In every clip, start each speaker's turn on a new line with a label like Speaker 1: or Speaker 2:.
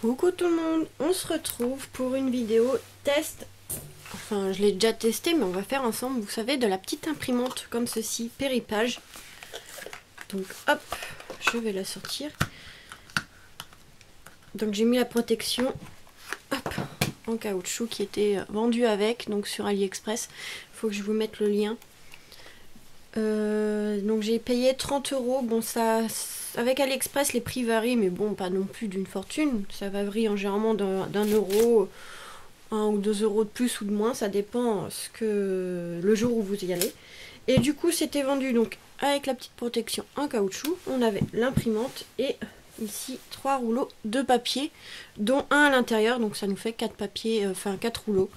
Speaker 1: Coucou tout le monde, on se retrouve pour une vidéo test. Enfin, je l'ai déjà testé, mais on va faire ensemble, vous savez, de la petite imprimante comme ceci, Péripage. Donc hop, je vais la sortir. Donc j'ai mis la protection, hop, en caoutchouc qui était vendue avec, donc sur AliExpress. Il faut que je vous mette le lien. Donc j'ai payé 30 €. Bon, ça, avec AliExpress, les prix varient, mais bon, pas non plus d'une fortune. Ça varie généralement d'un euro, 1 ou 2 € de plus ou de moins, ça dépend le jour où vous y allez. Et du coup, c'était vendu donc avec la petite protection en caoutchouc. On avait l'imprimante et ici 3 rouleaux de papier, dont un à l'intérieur, donc ça nous fait 4 papiers, enfin 4 rouleaux.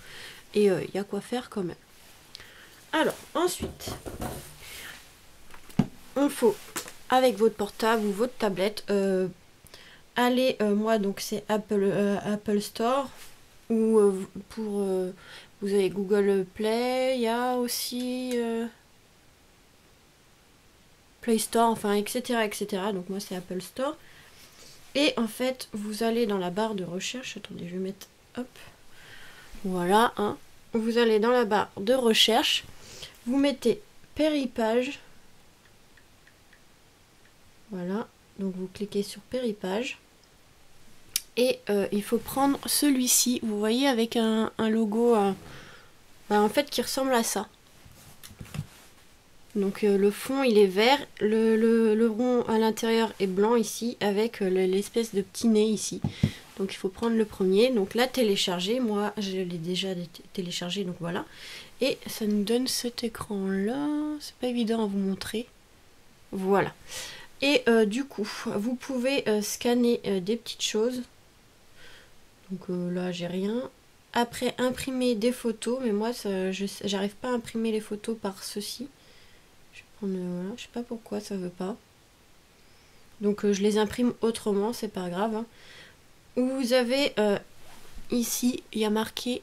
Speaker 1: Et il y a quoi faire quand même. Alors, ensuite, il faut, avec votre portable ou votre tablette, aller, moi donc c'est Apple Store, ou vous avez Google Play, il y a aussi Play Store, enfin etc. Donc moi c'est Apple Store. Et en fait, vous allez dans la barre de recherche, attendez, je vais mettre, hop, voilà, hein. Vous allez dans la barre de recherche, vous mettez Péripage. Voilà, donc vous cliquez sur Péripage. Et il faut prendre celui-ci, vous voyez, avec un logo en fait qui ressemble à ça. Donc le fond il est vert, le rond à l'intérieur est blanc ici, avec l'espèce de petit nez ici. Donc il faut prendre le premier, donc là télécharger, moi je l'ai déjà téléchargé, donc voilà. Et ça nous donne cet écran là, c'est pas évident à vous montrer. Voilà. Et du coup, vous pouvez scanner des petites choses. Donc là, j'ai rien. Après, imprimer des photos. Mais moi, j'arrive pas à imprimer les photos par ceci. Je vais prendre, voilà, je sais pas pourquoi ça veut pas. Donc je les imprime autrement, c'est pas grave. Hein. Vous avez ici, il y a marqué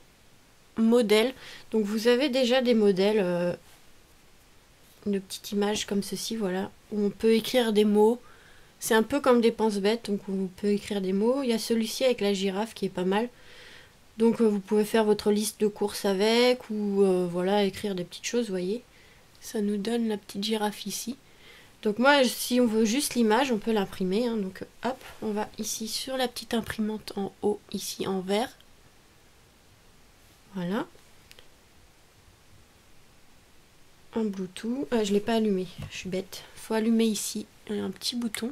Speaker 1: modèle. Donc vous avez déjà des modèles de petites images comme ceci, voilà, où on peut écrire des mots. C'est un peu comme des pense-bêtes, donc on peut écrire des mots. Il y a celui-ci avec la girafe qui est pas mal. Donc vous pouvez faire votre liste de courses avec, ou voilà, écrire des petites choses, vous voyez. Ça nous donne la petite girafe ici. Donc moi, si on veut juste l'image, on peut l'imprimer. Hein. Donc hop, on va ici sur la petite imprimante en haut, ici en vert. Voilà. En Bluetooth. Je ne l'ai pas allumé, je suis bête. Il faut allumer ici, il y a un petit bouton.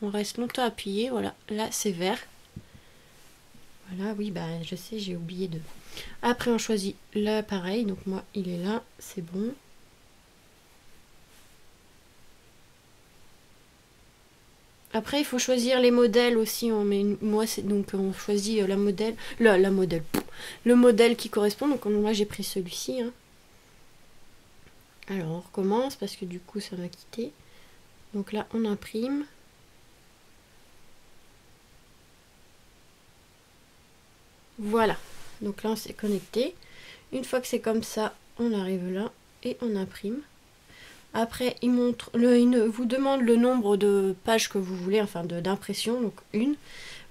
Speaker 1: On reste longtemps appuyé, voilà. Là, c'est vert. Voilà, oui, bah je sais, j'ai oublié de... Après, on choisit l'appareil. Donc moi, il est là, c'est bon. Après, il faut choisir les modèles aussi. Moi, c'est donc on choisit le modèle qui correspond. Donc moi, j'ai pris celui-ci. Hein. Alors, on recommence parce que du coup, ça m'a quitté. Donc là, on imprime. Voilà. Donc là, on s'est connecté. Une fois que c'est comme ça, on arrive là et on imprime. Après, il vous demande le nombre de pages que vous voulez, enfin d'impression, donc une.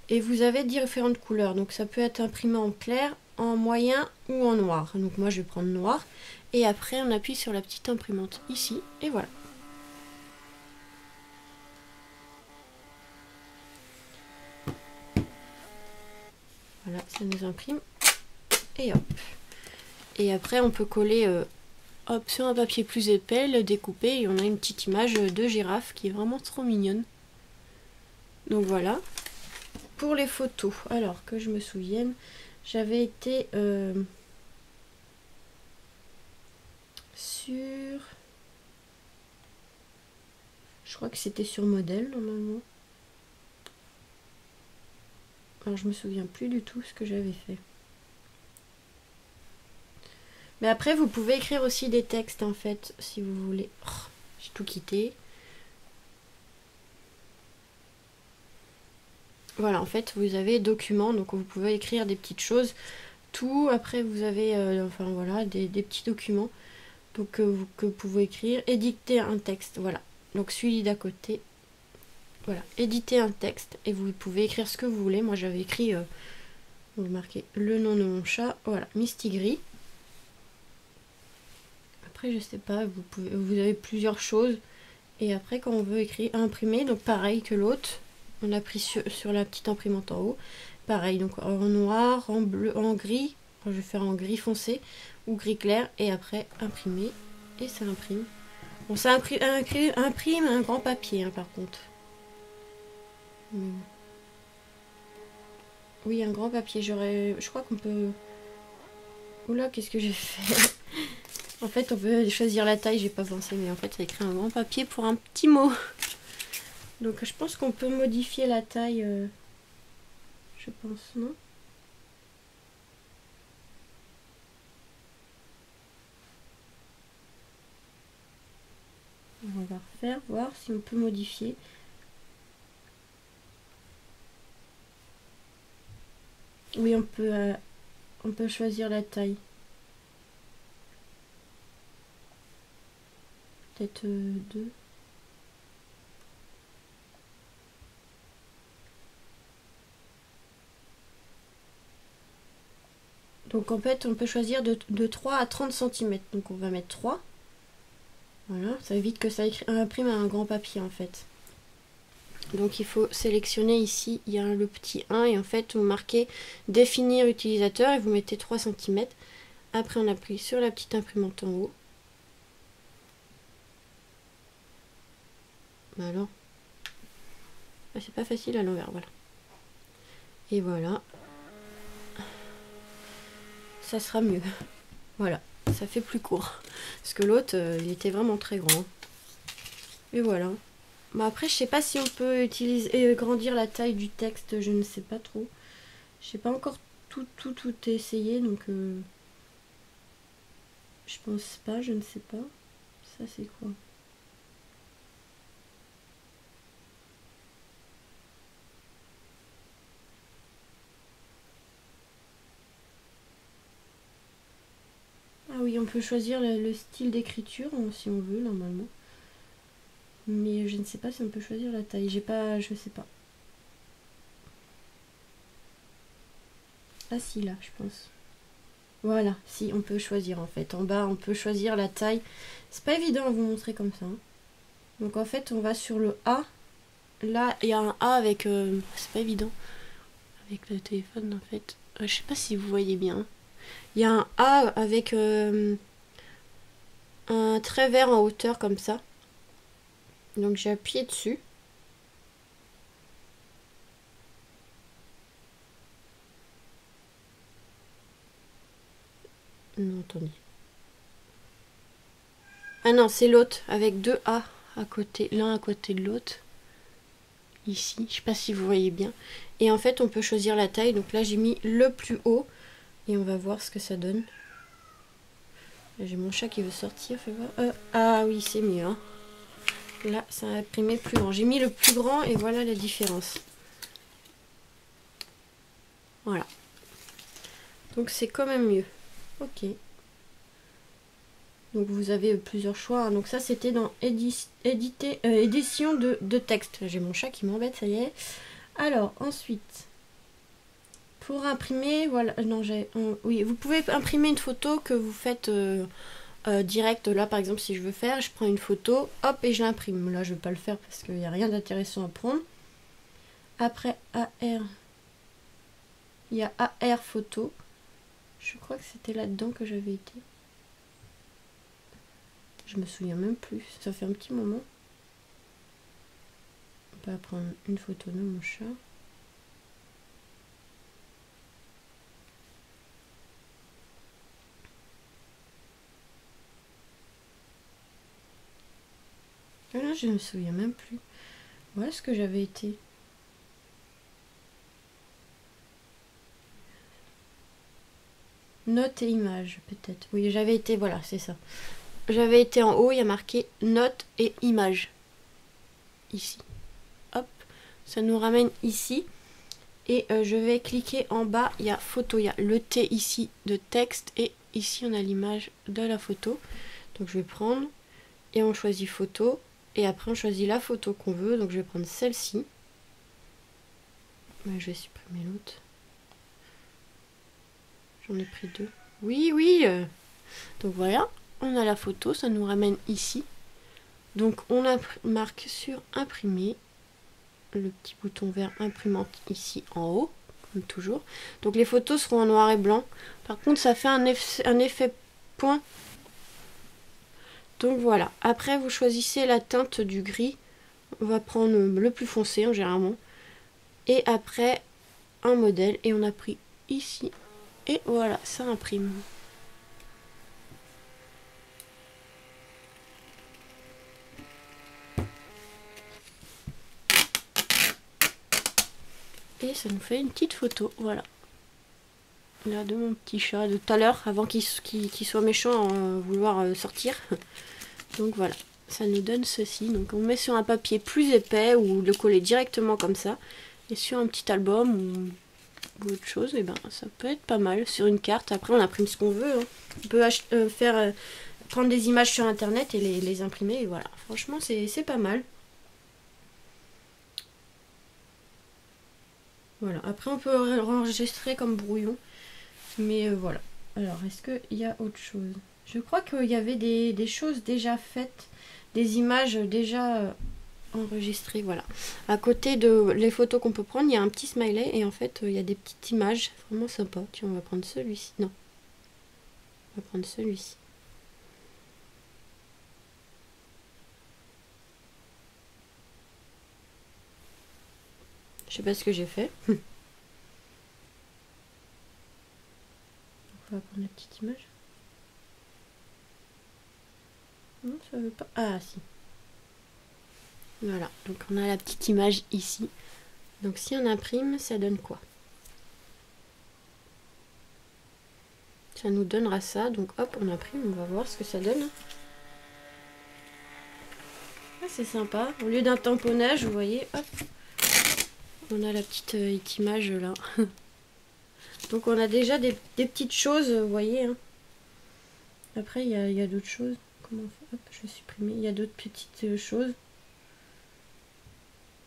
Speaker 1: Et vous avez différentes couleurs. Donc ça peut être imprimé en clair, en moyen ou en noir. Donc moi je vais prendre noir. Et après on appuie sur la petite imprimante ici. Et voilà. Voilà, ça nous imprime. Et hop. Et après on peut coller hop, sur un papier plus épais, le découper. Et on a une petite image de girafe qui est vraiment trop mignonne. Donc voilà. Pour les photos, alors que je me souvienne, j'avais été sur... Je crois que c'était sur modèle normalement. Alors je me souviens plus du tout ce que j'avais fait. Mais après vous pouvez écrire aussi des textes en fait, si vous voulez. Oh, j'ai tout quitté. Voilà, en fait vous avez documents, donc vous pouvez écrire des petites choses. Tout, après vous avez enfin voilà, des petits documents. Donc que vous pouvez écrire et dicter un texte, voilà. Donc celui d'à côté, voilà, éditer un texte et vous pouvez écrire ce que vous voulez. Moi j'avais écrit, vous marquez le nom de mon chat, voilà, Mistigris. Après je sais pas, vous avez plusieurs choses. Et après quand on veut écrire, imprimer, donc pareil que l'autre, on appuie sur la petite imprimante en haut. Pareil, donc en noir, en bleu, en gris, je vais faire en gris foncé ou gris clair et après imprimer et ça imprime. Bon, ça imprime un grand papier hein, par contre. Oui, un grand papier. Je crois qu'on peut... Oula, qu'est-ce que j'ai fait? En fait, on peut choisir la taille, j'ai pas pensé, mais en fait, ça écrit un grand papier pour un petit mot. Donc, je pense qu'on peut modifier la taille. Je pense, non? On va refaire, voir si on peut modifier. Oui, on peut choisir la taille. Peut-être 2. Donc en fait, on peut choisir de 3 à 30 cm. Donc on va mettre 3. Voilà, ça évite que ça imprime un grand papier en fait. Donc il faut sélectionner ici, il y a le petit 1 et en fait vous marquez définir utilisateur et vous mettez 3 cm. Après on appuie sur la petite imprimante en haut. Bah alors, ah, c'est pas facile à l'envers, voilà. Et voilà. Ça sera mieux. Voilà, ça fait plus court. Parce que l'autre, il était vraiment très grand. Et voilà. Bon après, je sais pas si on peut utiliser grandir la taille du texte, je ne sais pas trop. Je sais pas encore tout essayé, donc je pense pas, je ne sais pas. Ça c'est quoi? Ah oui, on peut choisir le style d'écriture si on veut normalement. Mais je ne sais pas si on peut choisir la taille. Je sais pas. Ah si, là, je pense. Voilà, si, on peut choisir en fait. En bas, on peut choisir la taille. C'est pas évident à vous montrer comme ça. Hein. Donc en fait, on va sur le A. Là, il y a un A avec... c'est pas évident. Avec le téléphone, en fait. Je sais pas si vous voyez bien. Il y a un A avec un trait vert en hauteur comme ça. Donc j'ai appuyé dessus. Non, attendez. Ah non, c'est l'autre avec 2 A à côté, l'un à côté de l'autre. Ici, je sais pas si vous voyez bien. Et en fait, on peut choisir la taille. Donc là, j'ai mis le plus haut. Et on va voir ce que ça donne. J'ai mon chat qui veut sortir, fais voir. Ah oui, c'est mieux. Hein. Là, ça a imprimé plus grand. J'ai mis le plus grand et voilà la différence. Voilà. Donc c'est quand même mieux. Ok. Donc vous avez plusieurs choix. Donc ça, c'était dans édition de texte. J'ai mon chat qui m'embête, ça y est. Alors, ensuite... Pour imprimer, voilà, non, oui, vous pouvez imprimer une photo que vous faites direct. Là, par exemple, si je veux faire, je prends une photo, hop, et je l'imprime. Là, je ne vais pas le faire parce qu'il n'y a rien d'intéressant à prendre. Après, AR, il y a AR photo. Je crois que c'était là-dedans que j'avais été. Je me souviens même plus, ça fait un petit moment. On va prendre une photo de mon chat. Là, je ne me souviens même plus. Voilà ce que j'avais été. Notes et images, peut-être. Oui, j'avais été, voilà, c'est ça. J'avais été en haut, il y a marqué notes et images. Ici. Hop, ça nous ramène ici. Et je vais cliquer en bas, il y a photo, il y a le T ici de texte. Et ici, on a l'image de la photo. Donc je vais prendre et on choisit photo. Et après on choisit la photo qu'on veut. Donc je vais prendre celle-ci. Je vais supprimer l'autre. J'en ai pris 2. Oui, oui. Donc voilà, on a la photo, ça nous ramène ici. Donc on marque sur imprimer. Le petit bouton vert imprimante ici en haut, comme toujours. Donc les photos seront en noir et blanc. Par contre, ça fait un effet point. Donc voilà. Après, vous choisissez la teinte du gris. On va prendre le plus foncé, généralement. Et après, un modèle. Et on a pris ici. Et voilà, ça imprime. Et ça nous fait une petite photo, voilà. Là, de mon petit chat de tout à l'heure, avant qu'il soit méchant à vouloir sortir. Donc voilà, ça nous donne ceci. Donc on met sur un papier plus épais ou le coller directement comme ça. Et sur un petit album ou autre chose, et ben ça peut être pas mal. Sur une carte, après on imprime ce qu'on veut. Hein. On peut prendre des images sur internet et les imprimer. Et voilà, franchement c'est pas mal. Voilà, après on peut enregistrer comme brouillon. Mais voilà. Alors, est-ce qu'il y a autre chose? Je crois qu'il y avait des choses déjà faites, des images déjà enregistrées, voilà. À côté de les photos qu'on peut prendre, il y a un petit smiley et en fait, il y a des petites images vraiment sympa. Tiens, on va prendre celui-ci. Non. On va prendre celui-ci. Je sais pas ce que j'ai fait. On va prendre la petite image. Non, ça veut pas. Ah, si. Voilà, donc on a la petite image ici. Donc si on imprime, ça donne quoi? Ça nous donnera ça. Donc hop, on imprime, on va voir ce que ça donne. Ah, c'est sympa. Au lieu d'un tamponnage, vous voyez, hop, on a la petite image là. Donc on a déjà des petites choses, vous voyez. Hein. Après, il y a d'autres choses. Comment on fait? Hop, je vais supprimer. Il y a d'autres petites choses.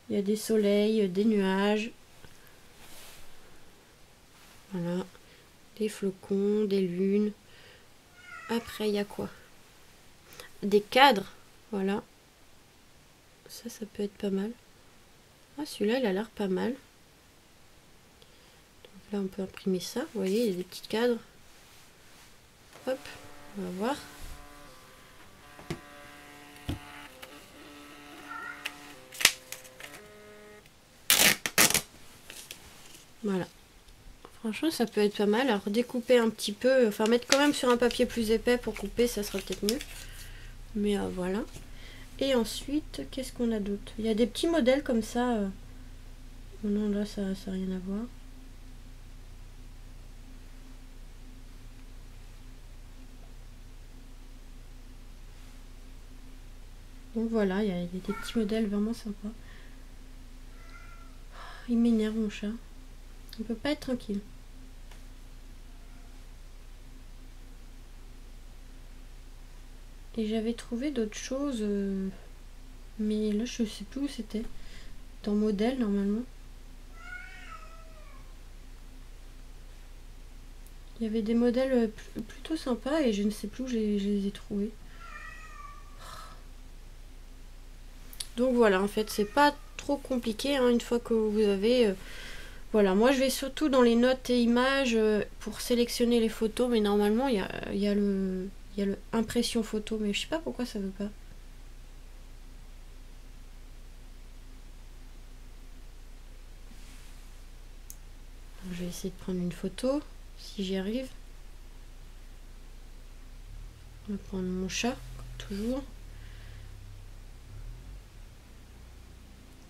Speaker 1: Il y a des soleils, des nuages. Voilà. Des flocons, des lunes. Après, il y a quoi? Des cadres. Voilà. Ça peut être pas mal. Ah, celui-là, il a l'air pas mal. Donc là, on peut imprimer ça. Vous voyez, il y a des petits cadres. Hop, on va voir. Voilà. Franchement, ça peut être pas mal. Alors, découper un petit peu, enfin, mettre quand même sur un papier plus épais pour couper, ça sera peut-être mieux. Mais voilà. Et ensuite, qu'est-ce qu'on a d'autre? Il y a des petits modèles comme ça. Oh non, là, ça n'a rien à voir. Donc voilà, il y a des petits modèles vraiment sympas. Il m'énerve, mon chat. On peut pas être tranquille. Et j'avais trouvé d'autres choses. Mais là, je sais plus où c'était. Dans modèle, normalement. Il y avait des modèles plutôt sympas et je ne sais plus où je les ai trouvés. Donc voilà, en fait, c'est pas trop compliqué une fois que vous avez... voilà, moi je vais surtout dans les notes et images pour sélectionner les photos, mais normalement il y a le impression photo, mais je sais pas pourquoi ça veut pas. Je vais essayer de prendre une photo, si j'y arrive. On va prendre mon chat, comme toujours.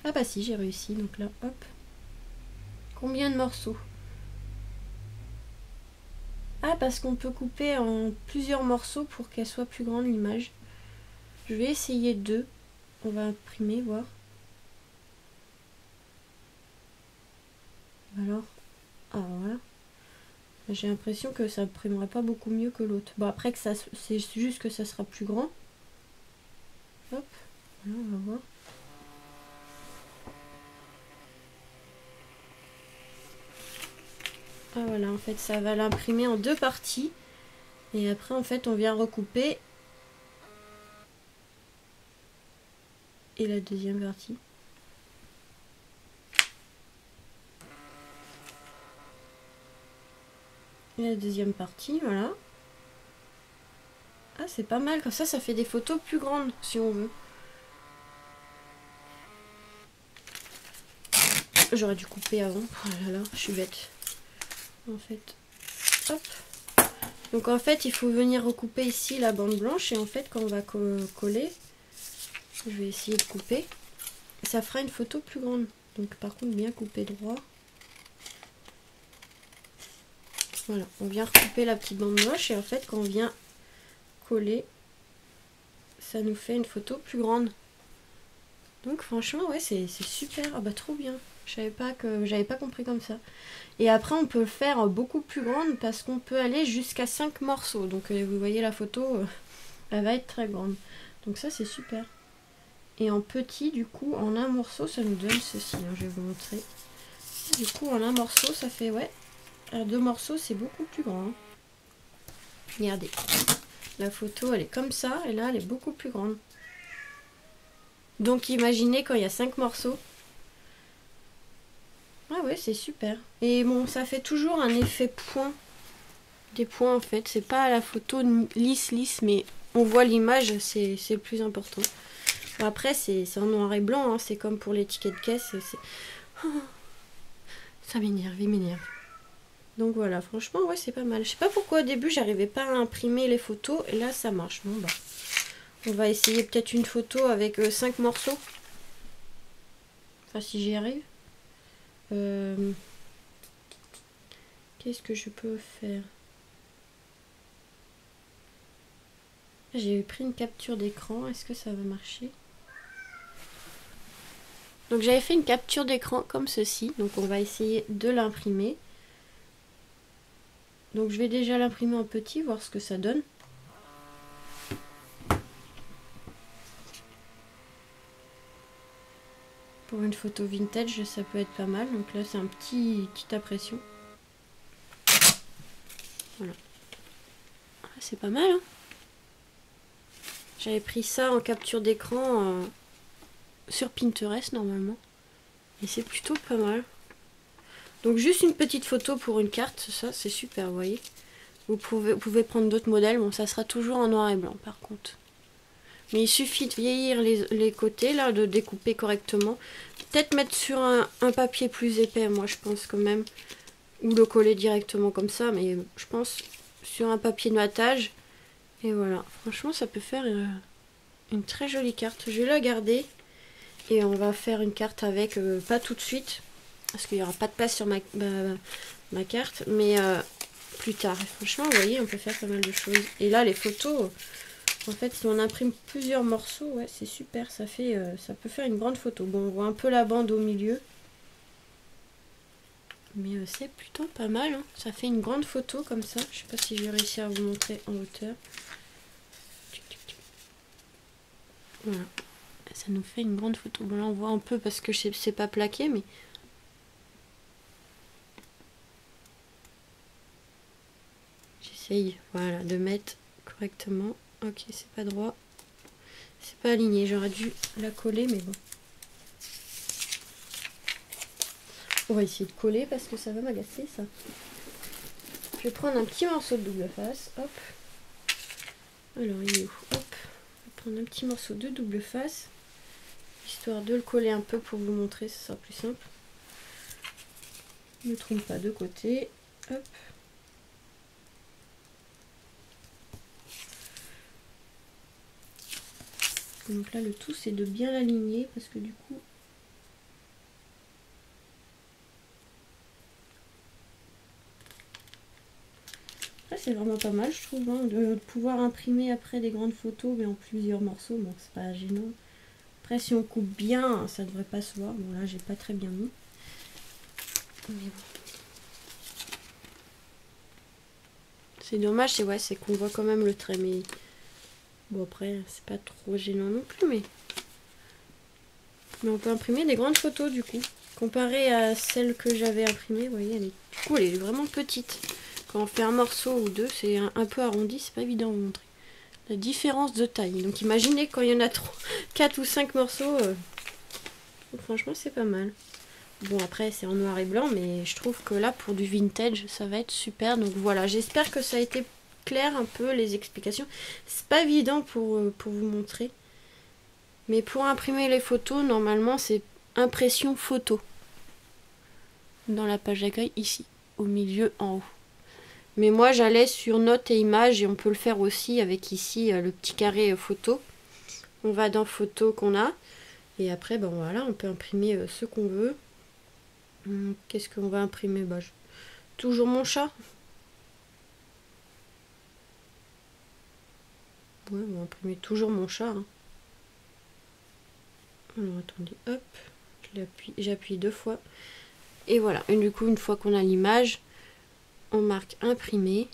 Speaker 1: Ah bah si, j'ai réussi, donc là, hop. Combien de morceaux? Ah, parce qu'on peut couper en plusieurs morceaux pour qu'elle soit plus grande l'image. Je vais essayer 2. On va imprimer, voir. Alors, ah voilà. J'ai l'impression que ça imprimera pas beaucoup mieux que l'autre. Bon, après que ça, c'est juste que ça sera plus grand. Hop, Voilà, on va voir. Ah voilà, en fait ça va l'imprimer en deux parties. Et après en fait on vient recouper. Et la deuxième partie. Et la deuxième partie, voilà. Ah c'est pas mal, comme ça fait des photos plus grandes si on veut. J'aurais dû couper avant. Oh là là, je suis bête. En fait, hop. Donc en fait, il faut venir recouper ici la bande blanche. Et en fait, quand on va coller, je vais essayer de couper. Ça fera une photo plus grande. Donc par contre, bien couper droit. Voilà, on vient recouper la petite bande blanche. Et en fait, quand on vient coller, ça nous fait une photo plus grande. Donc franchement, ouais, c'est super. Ah bah trop bien. J'avais pas compris comme ça. Et après, on peut le faire beaucoup plus grande parce qu'on peut aller jusqu'à 5 morceaux. Donc vous voyez la photo, elle va être très grande. Donc ça, c'est super. Et en petit, du coup, en un morceau, ça nous donne ceci. Hein, je vais vous montrer. Du coup, en un morceau, ça fait, ouais, à deux morceaux, c'est beaucoup plus grand. Hein. Regardez. La photo, elle est comme ça. Et là, elle est beaucoup plus grande. Donc imaginez quand il y a 5 morceaux. Ah ouais, c'est super. Et bon, ça fait toujours un effet point. Des points en fait. C'est pas la photo lisse, mais on voit l'image, c'est le plus important. Bon, après, c'est en noir et blanc. Hein. C'est comme pour les tickets de caisse. Oh, ça m'énerve, il m'énerve. Donc voilà, franchement, ouais, c'est pas mal. Je sais pas pourquoi au début, j'arrivais pas à imprimer les photos. Et là, ça marche. Bon, bah. On va essayer peut-être une photo avec 5 morceaux. Enfin, si j'y arrive. Qu'est-ce que je peux faire? J'ai pris une capture d'écran. Est-ce que ça va marcher? Donc j'avais fait une capture d'écran comme ceci. Donc on va essayer de l'imprimer. Donc je vais déjà l'imprimer en petit, voir ce que ça donne. Pour une photo vintage, ça peut être pas mal. Donc là, c'est petite impression. Voilà. Ah, c'est pas mal, hein. J'avais pris ça en capture d'écran sur Pinterest, normalement. Et c'est plutôt pas mal. Donc juste une petite photo pour une carte, ça, c'est super, vous voyez. Vous pouvez prendre d'autres modèles. Bon, ça sera toujours en noir et blanc, par contre. Mais il suffit de vieillir les côtés, là, de découper correctement. Peut-être mettre sur un papier plus épais, moi je pense quand même. Ou le coller directement comme ça, mais je pense sur un papier de matage. Et voilà, franchement ça peut faire une très jolie carte. Je vais la garder. Et on va faire une carte avec, pas tout de suite. Parce qu'il n'y aura pas de place sur ma carte. Mais plus tard. Et franchement, vous voyez, on peut faire pas mal de choses. Et là, les photos... En fait, si on imprime plusieurs morceaux, ouais, c'est super. Ça peut faire une grande photo. Bon, on voit un peu la bande au milieu. Mais c'est plutôt pas mal. Hein. Ça fait une grande photo comme ça. Je sais pas si je vais réussir à vous montrer en hauteur. Voilà. Ça nous fait une grande photo. Bon, là, on voit un peu parce que c'est pas plaqué, mais... J'essaye, voilà, de mettre correctement. Ok, c'est pas droit. C'est pas aligné. J'aurais dû la coller, mais bon. On va essayer de coller parce que ça va m'agacer, ça. Je vais prendre un petit morceau de double face. Hop. Alors, il est où? Hop. Je vais prendre un petit morceau de double face. Histoire de le coller un peu pour vous montrer, ce sera plus simple. Ne trompe pas de côté. Hop. Donc là, le tout, c'est de bien l'aligner parce que du coup... Là, c'est vraiment pas mal, je trouve, hein, de pouvoir imprimer après des grandes photos, mais en plusieurs morceaux. Bon, c'est pas gênant. Après, si on coupe bien, ça devrait pas se voir. Bon, là, j'ai pas très bien mis. Mais bon. C'est dommage, c'est qu'on voit quand même le trait, mais... Bon, après, c'est pas trop gênant non plus, mais... Mais on peut imprimer des grandes photos du coup. Comparée à celle que j'avais imprimée, vous voyez, du coup elle est vraiment petite. Quand on fait un morceau ou deux, c'est un peu arrondi, c'est pas évident à vous montrer. La différence de taille. Donc imaginez quand il y en a 4 ou 5 morceaux, franchement c'est pas mal. Bon après c'est en noir et blanc, mais je trouve que là pour du vintage ça va être super. Donc voilà, j'espère que ça a été clair un peu les explications. C'est pas évident pour vous montrer. Mais pour imprimer les photos, normalement c'est impression photo. Dans la page d'accueil ici, au milieu en haut. Mais moi j'allais sur notes et images et on peut le faire aussi avec ici le petit carré photo. On va dans photo qu'on a. Et après ben voilà, on peut imprimer ce qu'on veut. Qu'est-ce qu'on va imprimer? Toujours mon chat. Ouais, on va imprimer toujours mon chat. Hein. Alors attendez, hop, j'appuie 2 fois. Et voilà, et du coup une fois qu'on a l'image, on marque imprimer.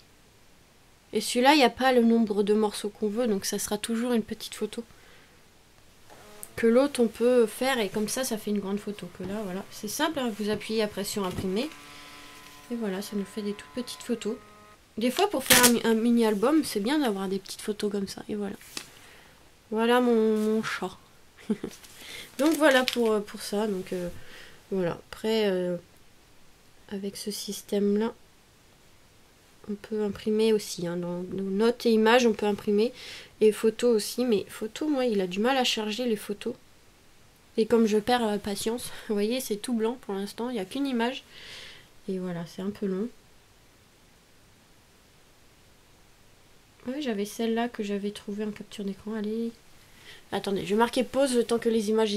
Speaker 1: Et celui-là, il n'y a pas le nombre de morceaux qu'on veut, donc ça sera toujours une petite photo. Que l'autre, on peut faire, et comme ça fait une grande photo. Que là, voilà, c'est simple, hein, vous appuyez après sur imprimer. Et voilà, ça nous fait des toutes petites photos. Des fois, pour faire un mini-album, c'est bien d'avoir des petites photos comme ça. Et voilà. Voilà mon chat. Donc voilà pour ça. Donc voilà. Après, avec ce système-là, on peut imprimer aussi. Hein, dans nos notes et images, on peut imprimer. Et photos aussi. Mais photos, moi, il a du mal à charger les photos. Et comme je perds patience, vous voyez, c'est tout blanc pour l'instant. Il n'y a qu'une image. Et voilà, c'est un peu long. Oui, j'avais celle-là que j'avais trouvée en capture d'écran. Allez. Attendez, je vais marquer pause le temps que les images...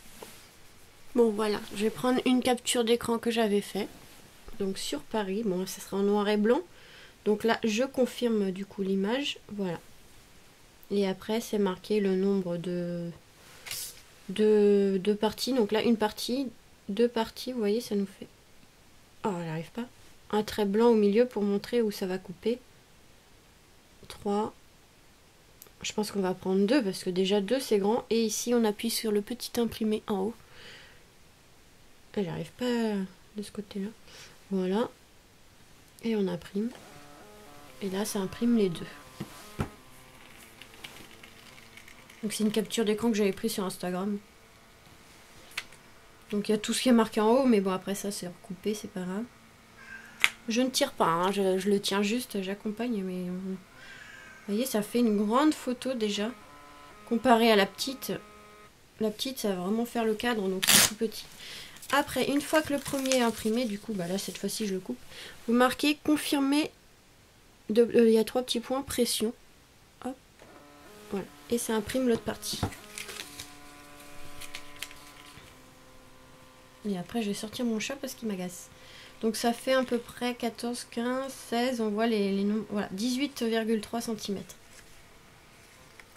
Speaker 1: Bon, voilà. Je vais prendre une capture d'écran que j'avais fait. Donc sur Paris. Bon, ça sera en noir et blanc. Donc là, je confirme du coup l'image. Voilà. Et après, c'est marqué le nombre de parties. Donc là, une partie, 2 parties. Vous voyez, ça nous fait... Oh, elle n'arrive pas. Un trait blanc au milieu pour montrer où ça va couper. 3. Je pense qu'on va prendre 2 parce que déjà 2 c'est grand. Et ici, on appuie sur le petit imprimé en haut. Et j'arrive pas de ce côté-là. Voilà. Et on imprime. Et là, ça imprime les 2. Donc c'est une capture d'écran que j'avais pris sur Instagram. Donc il y a tout ce qui est marqué en haut, mais bon après ça c'est recoupé, c'est pas grave. Je ne tire pas, hein, je le tiens juste, j'accompagne, mais vous voyez ça fait une grande photo déjà. Comparé à la petite ça va vraiment faire le cadre, donc c'est tout petit. Après, une fois que le premier est imprimé, du coup, bah là cette fois-ci je le coupe, vous marquez confirmer, il y a 3 petits points, pression. Hop, voilà, et ça imprime l'autre partie. Et après, je vais sortir mon chat parce qu'il m'agace. Donc ça fait à peu près 14, 15, 16, on voit les nombres. Voilà, 18,3 cm.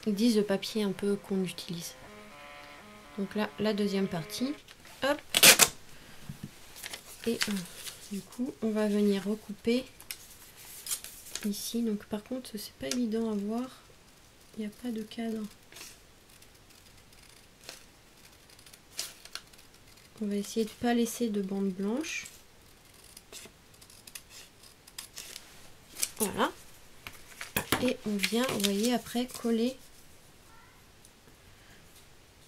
Speaker 1: Ils disent le papier un peu qu'on utilise. Donc là, la deuxième partie. Hop. Et du coup, on va venir recouper ici. Donc par contre, c'est pas évident à voir. Il n'y a pas de cadre. On va essayer de ne pas laisser de bande blanche. Voilà. Et on vient, vous voyez, après coller.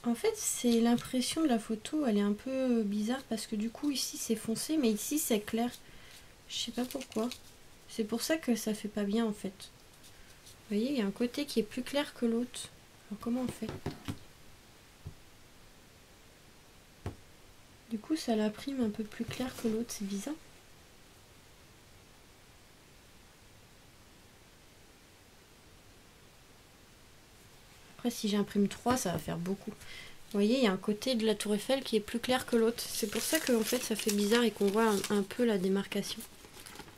Speaker 1: En fait, c'est l'impression de la photo, elle est un peu bizarre parce que du coup, ici c'est foncé, mais ici c'est clair. Je sais pas pourquoi. C'est pour ça que ça fait pas bien en fait. Vous voyez, il y a un côté qui est plus clair que l'autre. Alors comment on fait? Du coup, ça l'imprime un peu plus clair que l'autre, c'est bizarre. Après, si j'imprime 3, ça va faire beaucoup. Vous voyez, il y a un côté de la tour Eiffel qui est plus clair que l'autre. C'est pour ça que en fait, ça fait bizarre et qu'on voit un peu la démarcation.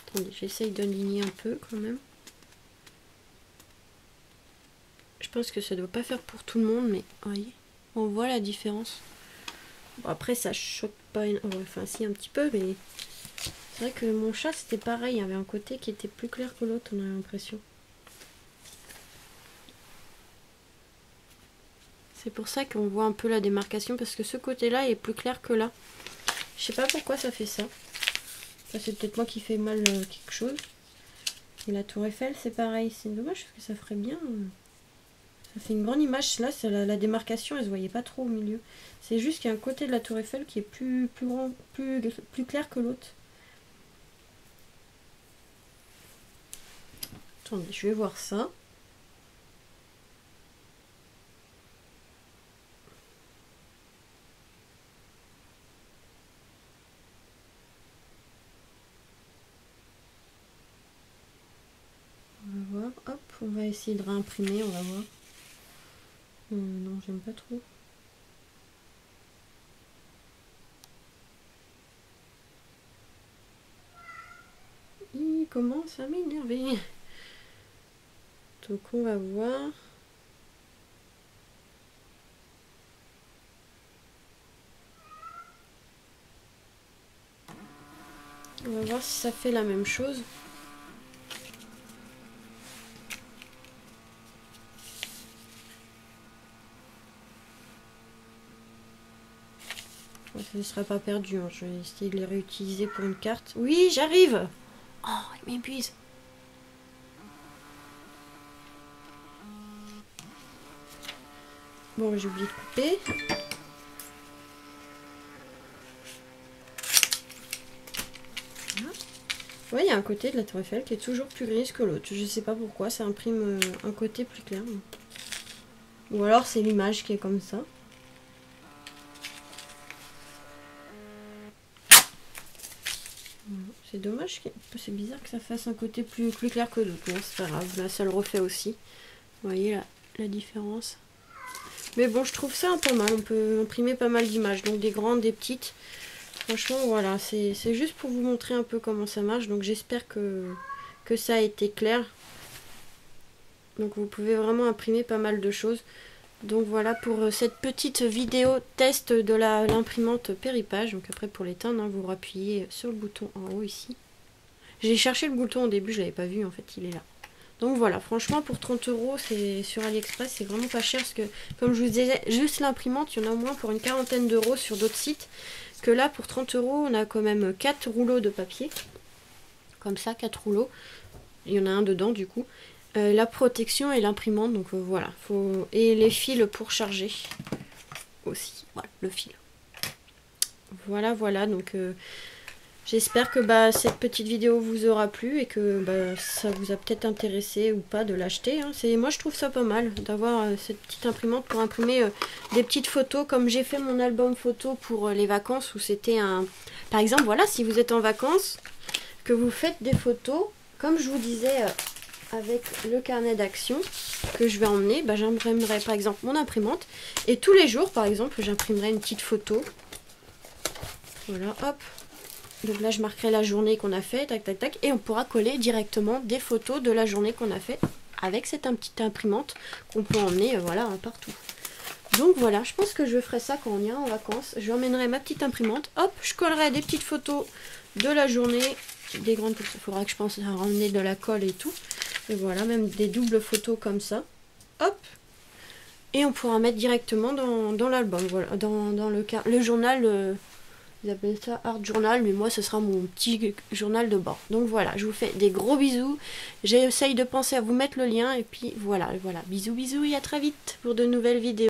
Speaker 1: Attendez, j'essaye d'aligner un peu quand même. Je pense que ça ne doit pas faire pour tout le monde, mais voyez, on voit la différence. Bon, après, ça choque pas, enfin si un petit peu, mais c'est vrai que mon chat c'était pareil, il y avait un côté qui était plus clair que l'autre, on a l'impression. C'est pour ça qu'on voit un peu la démarcation, parce que ce côté-là est plus clair que là. Je sais pas pourquoi ça fait ça. Ça c'est peut-être moi qui fais mal quelque chose. Et la tour Eiffel c'est pareil. C'est dommage parce que ça ferait bien. Ça fait une grande image. Là c'est la démarcation, elle se voyait pas trop au milieu. C'est juste qu'il y a un côté de la tour Eiffel qui est plus grand, plus clair que l'autre. Attendez, je vais voir ça. On va voir, hop, on va essayer de réimprimer, on va voir. Non, j'aime pas trop. Il commence à m'énerver. Donc on va voir. On va voir si ça fait la même chose. Ça ne sera pas perdu, hein. Je vais essayer de les réutiliser pour une carte. Oui, j'arrive. Oh, il m'épuise. Bon, j'ai oublié de couper. Voilà. Ouais, il y a un côté de la tour Eiffel qui est toujours plus grise que l'autre. Je sais pas pourquoi, ça imprime un côté plus clair. Ou alors c'est l'image qui est comme ça. C'est dommage, c'est bizarre que ça fasse un côté plus clair que d'autres. Bon, c'est pas grave, là ça le refait aussi. Vous voyez la différence. Mais bon, je trouve ça pas mal. On peut imprimer pas mal d'images, donc des grandes, des petites. Franchement, voilà, c'est juste pour vous montrer un peu comment ça marche. Donc j'espère que ça a été clair. Donc vous pouvez vraiment imprimer pas mal de choses. Donc voilà pour cette petite vidéo test de l'imprimante Péripage. Donc après pour l'éteindre, hein, vous appuyez sur le bouton en haut ici. J'ai cherché le bouton au début, je l'avais pas vu, en fait il est là. Donc voilà, franchement pour 30 €, c'est sur AliExpress, c'est vraiment pas cher parce que comme je vous disais, juste l'imprimante, il y en a au moins pour une quarantaine d'euros sur d'autres sites. Que là pour 30 €, on a quand même 4 rouleaux de papier. Comme ça, 4 rouleaux. Il y en a un dedans du coup. La protection et l'imprimante, donc voilà. Et les fils pour charger aussi. Voilà, le fil. Voilà, donc j'espère que cette petite vidéo vous aura plu et que ça vous a peut-être intéressé ou pas de l'acheter. Hein. Moi je trouve ça pas mal d'avoir cette petite imprimante pour imprimer des petites photos, comme j'ai fait mon album photo pour les vacances où c'était un... Par exemple, voilà, si vous êtes en vacances, que vous faites des photos, comme je vous disais... avec le carnet d'action que je vais emmener, j'imprimerai par exemple mon imprimante et tous les jours par exemple j'imprimerai une petite photo. Voilà, hop. Donc là je marquerai la journée qu'on a fait, tac tac tac, et on pourra coller directement des photos de la journée qu'on a fait avec cette petite imprimante qu'on peut emmener voilà partout. Donc voilà, je pense que je ferai ça quand on ira en vacances. Je emmènerai ma petite imprimante, hop, je collerai des petites photos de la journée, des grandes, il faudra que je pense à ramener de la colle et tout. Et voilà, même des doubles photos comme ça. Hop. Et on pourra mettre directement dans l'album. Voilà, dans le journal. Ils appellent ça Art Journal. Mais moi, ce sera mon petit journal de bord. Donc voilà, je vous fais des gros bisous. J'essaye de penser à vous mettre le lien. Et puis voilà. Bisous et à très vite pour de nouvelles vidéos.